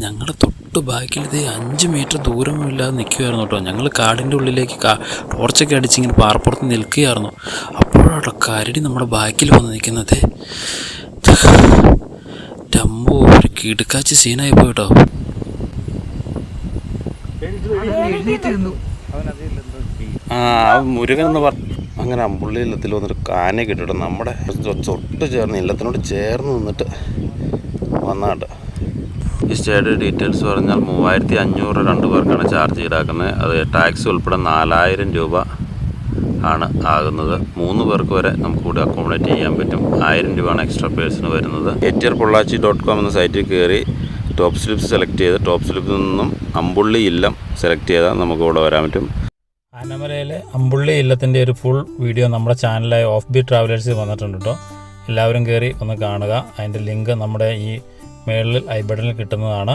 ഞങ്ങളുടെ തൊട്ട് ബാക്കിലിതേ 5 മീറ്റർ ദൂരമില്ലാതെ നിൽക്കുമായിരുന്നു കേട്ടോ. ഞങ്ങൾ കാടിൻ്റെ ഉള്ളിലേക്ക് ടോർച്ചൊക്കെ അടിച്ചിങ്ങനെ പാറപ്പുറത്ത് നിൽക്കുകയായിരുന്നു. അപ്പോഴാട്ടോ കരടി നമ്മുടെ ബാക്കിൽ വന്ന് നിൽക്കുന്നത്. ടമ്പോ ഒരു കിടുക്കാച്ചി സീനായി പോയിട്ടോ. മുരുകൻ എന്ന് അങ്ങനെ അമ്പുള്ളി ഇല്ലത്തിൽ വന്നിട്ട് കാനെ കിട്ടിട്ടോ. നമ്മുടെ തൊട്ട് ചേർന്ന് ഇല്ലത്തിനോട് ചേർന്ന് നിന്നിട്ട് വന്നാട്ടോ. ഈ സ്റ്റേയുടെ ഡീറ്റെയിൽസ് പറഞ്ഞാൽ 3500 2 പേർക്കാണ് ചാർജ് ഈടാക്കുന്നത്. അത് ടാക്സ് ഉൾപ്പെടെ 4000 രൂപ ആണ് ആകുന്നത്. 3 പേർക്ക് വരെ നമുക്ക് കൂടെ അക്കോമഡേറ്റ് ചെയ്യാൻ പറ്റും. 1000 രൂപയാണ് എക്സ്ട്രാ പേഴ്സിന് വരുന്നത്. ATRPollachi.com എന്ന സൈറ്റിൽ കയറി ടോപ്പ് സ്ലിപ്സ് സെലക്ട് ചെയ്ത് ടോപ്പ് സ്ലിപ്പിൽ നിന്നും അമ്പുള്ളി ഇല്ലം സെലക്ട് ചെയ്താൽ നമുക്ക് ഇവിടെ വരാൻ പറ്റും. ആനമലയിലെ അമ്പുള്ളി ഇല്ലത്തിൻ്റെ ഒരു ഫുൾ വീഡിയോ നമ്മുടെ ചാനലായ ഓഫ് ബീറ്റ് ട്രാവലേഴ്സിൽ വന്നിട്ടുണ്ട് കേട്ടോ. എല്ലാവരും കയറി ഒന്ന് കാണുക. അതിൻ്റെ ലിങ്ക് നമ്മുടെ ഈ മേളിൽ ഐ ബട്ടണിൽ കിട്ടുന്നതാണ്.